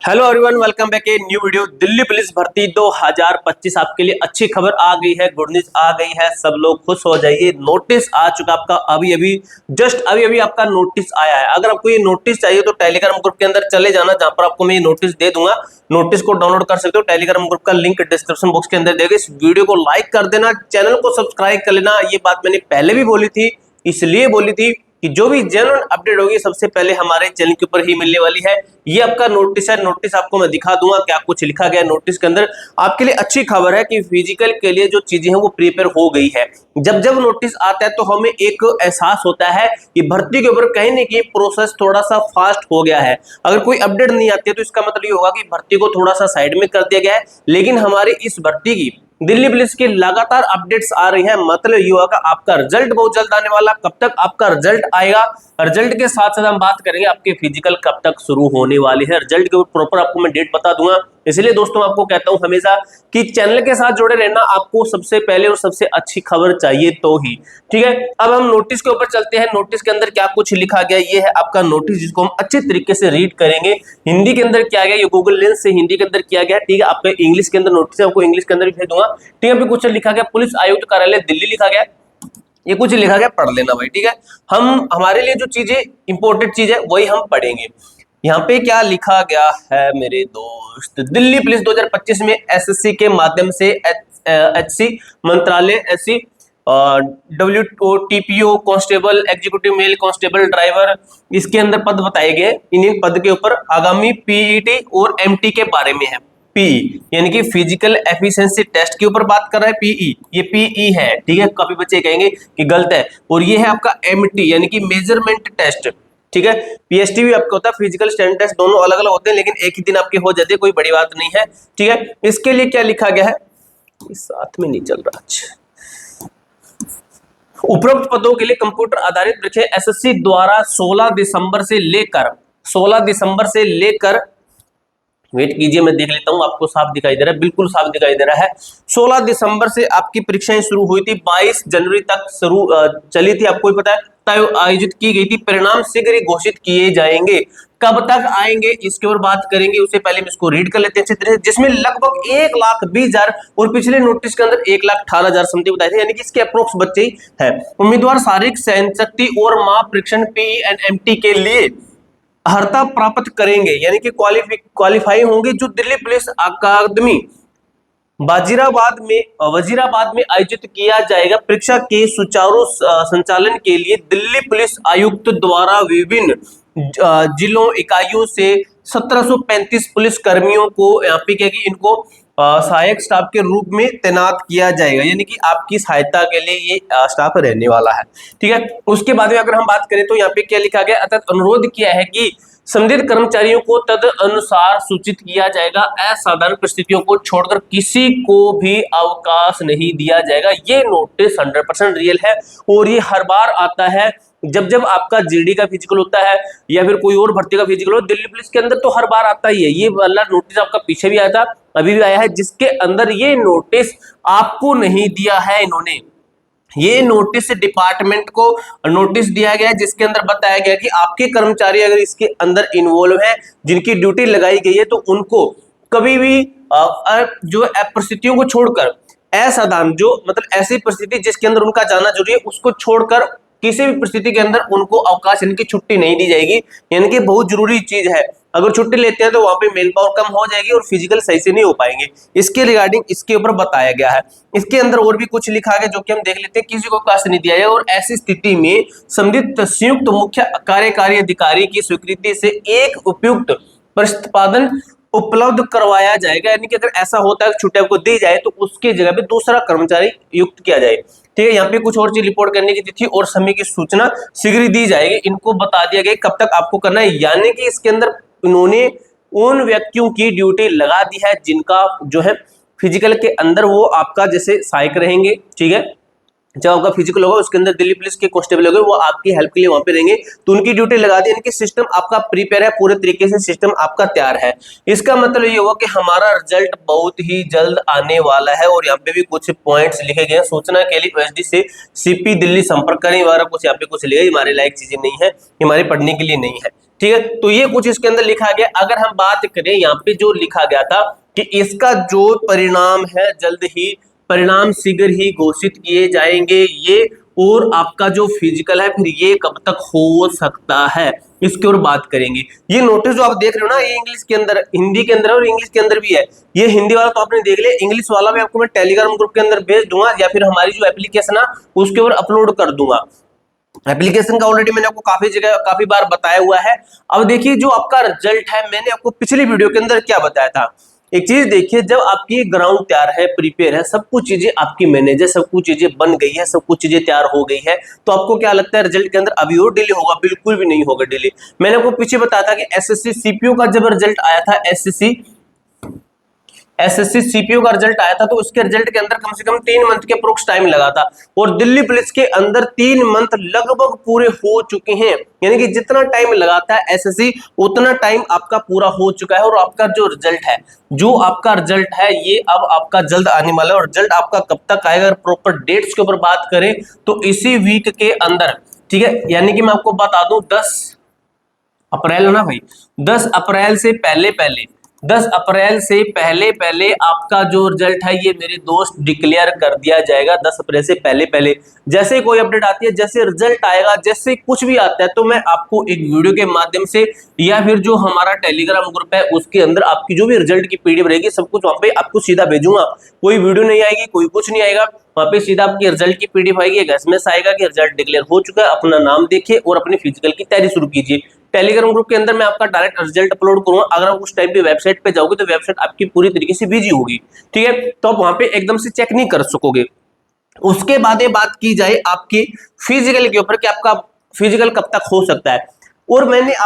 Hello everyone, welcome back a new video. Delhi police भर्ती 2025 आपके लिए अच्छी खबर आ गई है, गुड न्यूज आ गई है। सब लोग खुश हो जाइए। नोटिस आ चुका आपका, अभी अभी आपका नोटिस आया है। अगर आपको ये नोटिस चाहिए तो टेलीग्राम ग्रुप के अंदर चले जाना, जहां पर आपको मैं ये नोटिस दे दूंगा। नोटिस को डाउनलोड कर सकते हो। टेलीग्राम ग्रुप का लिंक डिस्क्रिप्शन बॉक्स के अंदर देगा। इस वीडियो को लाइक कर देना, चैनल को सब्सक्राइब कर लेना। ये बात मैंने पहले भी बोली थी, इसलिए बोली थी कि जो भी जेन्युइन अपडेट होगी सबसे पहले हमारे चैनल के ऊपर ही मिलने वाली है। ये आपका नोटिस है। नोटिस आपको मैं दिखा दूंगा क्या कुछ लिखा गया है नोटिस के अंदर। आपके लिए अच्छी खबर है कि फिजिकल के लिए जो चीजें हैं वो प्रिपेयर हो गई है। जब जब नोटिस आता है तो हमें एक एहसास होता है कि भर्ती के ऊपर कहीं ना कहीं प्रोसेस थोड़ा सा फास्ट हो गया है। अगर कोई अपडेट नहीं आती है तो इसका मतलब ये होगा कि भर्ती को थोड़ा सा साइड में कर दिया गया है। लेकिन हमारी इस भर्ती की दिल्ली पुलिस की लगातार अपडेट्स आ रही है। मतलब ये होगा आपका रिजल्ट बहुत जल्द आने वाला। कब तक आपका रिजल्ट आएगा, रिजल्ट के साथ साथ हम बात करेंगे आपके फिजिकल कब तक शुरू होने वाली है। रिजल्ट के प्रॉपर आपको मैं डेट बता दूंगा। इसलिए दोस्तों आपको कहता हूं हमेशा कि चैनल के साथ जुड़े रहना। आपको सबसे पहले और सबसे अच्छी खबर चाहिए तो ही। ठीक है, अब हम नोटिस के ऊपर चलते हैं। नोटिस के अंदर क्या कुछ लिखा गया, ये है आपका नोटिस, जिसको हम अच्छे तरीके से रीड करेंगे। हिंदी के अंदर किया गया, ये गूगल लेंस से हिंदी के अंदर किया गया। ठीक है, आपका इंग्लिश के अंदर नोटिस है, आपको इंग्लिश के अंदर भी भेज दूंगा। ठीक है, कुछ लिखा गया पुलिस आयुक्त कार्यालय दिल्ली लिखा गया। ये कुछ लिखा गया, पढ़ लेना भाई। ठीक है, हम हमारे लिए जो चीजें इंपॉर्टेंट चीज है वही हम पढ़ेंगे। यहाँ पे क्या लिखा गया है मेरे दोस्त, दिल्ली पुलिस 2025 में एसएससी के माध्यम से एचसी मंत्रालय SC WTPO constable, executive mail constable, driver, इसके अंदर पद बताए गए। इन पद के ऊपर आगामी पीईटी और एमटी के बारे में है। पीई यानी कि फिजिकल एफिशिएंसी टेस्ट के ऊपर बात कर रहा है। पीई, ये पीई है। ठीक है, काफी बच्चे कहेंगे कि गलत है। और ये है आपका एमटी यानी कि मेजरमेंट टेस्ट। ठीक है, पीएसटी भी आपका होता है, फिजिकल स्टैंड टेस्ट। दोनों अलग अलग होते हैं लेकिन एक ही दिन आपके हो जाते हैं, कोई बड़ी बात नहीं है। ठीक है, इसके लिए क्या लिखा गया है, साथ में नहीं चल रहा। अच्छा, उपरोक्त पदों के लिए कंप्यूटर आधारित परीक्षा एसएससी द्वारा 16 दिसंबर से लेकर वेट कीजिए, मैं देख लेता हूं आपको साफ दिखाई दे रहा है, बिल्कुल साफ दिखाई दे रहा है। 16 दिसंबर से आपकी परीक्षाएं शुरू हुई थी, 22 जनवरी तक शुरू चली थी, आपको भी पता है, तय आयोजित की गई थी। परिणाम शीघ्र ही घोषित किए जाएंगे। कब तक आएंगे इसके ऊपर बात करेंगे, उससे पहले हम इसको रीड कर लेते हैं अच्छी तरह से। जिसमें लगभग 1,20,000 और पिछले नोटिस के अंदर 1,18,000 समथिंग बताए थे, यानी कि इसके अप्रोक्स बच्चे ही है। उम्मीदवार शारीरिक सहनशक्ति और माप परीक्षण पीईएनएमटी के लिए अर्हता प्राप्त करेंगे, यानी कि क्वालिफाई होंगे, जो दिल्ली पुलिस अकादमी वजीराबाद में आयोजित किया जाएगा। परीक्षा के सुचारू संचालन के लिए दिल्ली पुलिस आयुक्त द्वारा विभिन्न जिलों इकाइयों से 1735 पुलिस कर्मियों को यहाँ पे क्या कि इनको सहायक स्टाफ के रूप में तैनात किया जाएगा, यानी कि आपकी सहायता के लिए ये स्टाफ रहने वाला है। ठीक है, उसके बाद में अगर हम बात करें तो यहाँ पे क्या लिखा गया, अर्थात अनुरोध किया है कि संबंधित कर्मचारियों को तद अनुसार सूचित किया जाएगा। असाधारण परिस्थितियों को छोड़कर किसी को भी अवकाश नहीं दिया जाएगा। ये नोटिस 100% रियल है और ये हर बार आता है जब जब आपका जीडी का फिजिकल होता है या फिर कोई और भर्ती का फिजिकल हो। दिल्ली पुलिस के अंदर तो हर बार आता ही है। ये वाला नोटिस आपका पीछे भी आया था, अभी भी आया है, जिसके अंदर ये नोटिस आपको नहीं दिया है इन्होंने। ये नोटिस डिपार्टमेंट को नोटिस दिया गया है, जिसके अंदर बताया गया कि आपके कर्मचारी अगर इसके अंदर इन्वॉल्व है, जिनकी ड्यूटी लगाई गई है, तो उनको कभी भी जो परिस्थितियों को छोड़कर असाधारण, जो मतलब ऐसी परिस्थिति जिसके अंदर उनका जाना जरूरी है, उसको छोड़कर किसी भी परिस्थिति के अंदर उनको अवकाश यानी कि छुट्टी नहीं दी जाएगी। यानी कि बहुत जरूरी चीज है, अगर छुट्टी लेते हैं तो वहां पे मेन पावर कम हो जाएगी और फिजिकल सही से नहीं हो पाएंगे। इसके रिगार्डिंग इसके ऊपर बताया गया है। इसके अंदर और भी कुछ लिखा गया जो कि हम देख लेते हैं। किसी को अवकाश नहीं दिया है और ऐसी स्थिति में संबंधित संयुक्त मुख्य कार्यकारी अधिकारी की स्वीकृति से एक उपयुक्त प्रतिपादन उपलब्ध करवाया जाएगा, यानी कि अगर ऐसा होता है छुट्टी आपको दी जाए तो उसके जगह पे दूसरा कर्मचारी युक्त किया जाए। ठीक है, यहाँ पे कुछ और चीज रिपोर्ट करने की तिथि और समय की सूचना शीघ्र दी जाएगी। इनको बता दिया गया कब तक आपको करना है, यानी कि इसके अंदर उन्होंने उन व्यक्तियों की ड्यूटी लगा दी है जिनका जो है फिजिकल के अंदर वो आपका जैसे सहायक रहेंगे। ठीक है, जब आपका फिजिकल होगा उसके अंदर दिल्ली पुलिस के कांस्टेबल होंगे, वो आपकी हेल्प के लिए वहां पे रहेंगे, तो उनकी ड्यूटी लगा दी, यानी कि सिस्टम आपका प्रिपेयर है, पूरे तरीके से सिस्टम आपका तैयार है। इसका मतलब ये होगा कि हमारा रिजल्ट बहुत ही जल्द आने वाला है। और यहाँ पे भी कुछ पॉइंट्स लिखे गए हैं। सूचना के लिए ओएसडी से सीपी दिल्ली संपर्क करें, कुछ यहाँ पे कुछ लिखा है, हमारे लायक चीजें नहीं है, हमारे पढ़ने के लिए नहीं है। ठीक है, तो ये कुछ इसके अंदर लिखा गया। अगर हम बात करें यहाँ पे जो लिखा गया था कि इसका जो परिणाम है जल्द ही, परिणाम शीघ्र ही घोषित किए जाएंगे ये, और आपका जो फिजिकल है फिर ये कब तक हो सकता है, इसके और बात करेंगे। ये नोटिस जो आप देख रहे हो ना, ये इंग्लिश के अंदर, हिंदी के अंदर और इंग्लिश के अंदर भी है। ये हिंदी वाला तो आपने देख लिया, इंग्लिश वाला भी आपको मैं टेलीग्राम ग्रुप के अंदर भेज दूंगा, या फिर हमारी जो एप्लीकेशन है उसके ऊपर अपलोड कर दूंगा। एप्लीकेशन का ऑलरेडी मैंने आपको काफी जगह काफी बार बताया हुआ है। अब देखिए जो आपका रिजल्ट है, मैंने आपको पिछली वीडियो के अंदर क्या बताया था। एक चीज देखिए, जब आपकी ग्राउंड तैयार है, प्रिपेयर है, सब कुछ चीजें आपकी मैनेज है, सब कुछ चीजें बन गई है, सब कुछ चीजें तैयार हो गई है, तो आपको क्या लगता है रिजल्ट के अंदर अभी और डिले होगा? बिल्कुल भी नहीं होगा डिले। मैंने आपको पीछे बताया था कि एसएससी सीपीओ का जब रिजल्ट आया था, एसएससी सीपीओ का रिजल्ट आया था, तो उसके रिजल्ट के अंदर कम से कम 3 मंथ के अप्रोक्स टाइम लगा था, और दिल्ली पुलिस के अंदर 3 मंथ लगभग पूरे हो चुके हैं। यानी कि जितना टाइम लगाता है एसएससी, उतना टाइम आपका पूरा हो चुका है। और आपका जो रिजल्ट है, ये अब आपका जल्द आने वाला है। और रिजल्ट आपका कब तक आएगा, अगर प्रॉपर डेट्स के ऊपर बात करें तो इसी वीक के अंदर, ठीक है। यानी कि मैं आपको बता दूं 10 अप्रैल ना भाई, 10 अप्रैल से पहले पहले आपका जो रिजल्ट है ये मेरे दोस्त डिक्लेयर कर दिया जाएगा। 10 अप्रैल से पहले पहले जैसे ही कोई अपडेट आती है, जैसे रिजल्ट आएगा, जैसे कुछ भी आता है, तो मैं आपको एक वीडियो के माध्यम से या फिर जो हमारा टेलीग्राम ग्रुप है उसके अंदर आपकी जो भी रिजल्ट की पीडीएफ रहेगी, सब कुछ वहां पे आपको सीधा भेजूंगा। कोई वीडियो नहीं आएगी, कोई कुछ नहीं आएगा, वहां पे सीधा आपकी रिजल्ट की पीडीएफ आएगी, एक एसएमएस आएगा कि रिजल्ट डिक्लेयर हो चुका है, अपना नाम देखिए और अपनी फिजिकल की तैयारी शुरू कीजिए। टेलीग्राम ग्रुप के अंदर मैं आपका डायरेक्ट रिजल्ट अपलोड करूंगा। अगर आप उस टाइम पे वेबसाइट पे जाओगे तो वेबसाइट आपकी पूरी तरीके से बिजी होगी, ठीक है, तो आप वहां पे एकदम से चेक नहीं कर सकोगे। उसके बाद ये बात की जाए आपकी फिजिकल के ऊपर कि आपका फिजिकल कब तक हो सकता है, और मैंने आप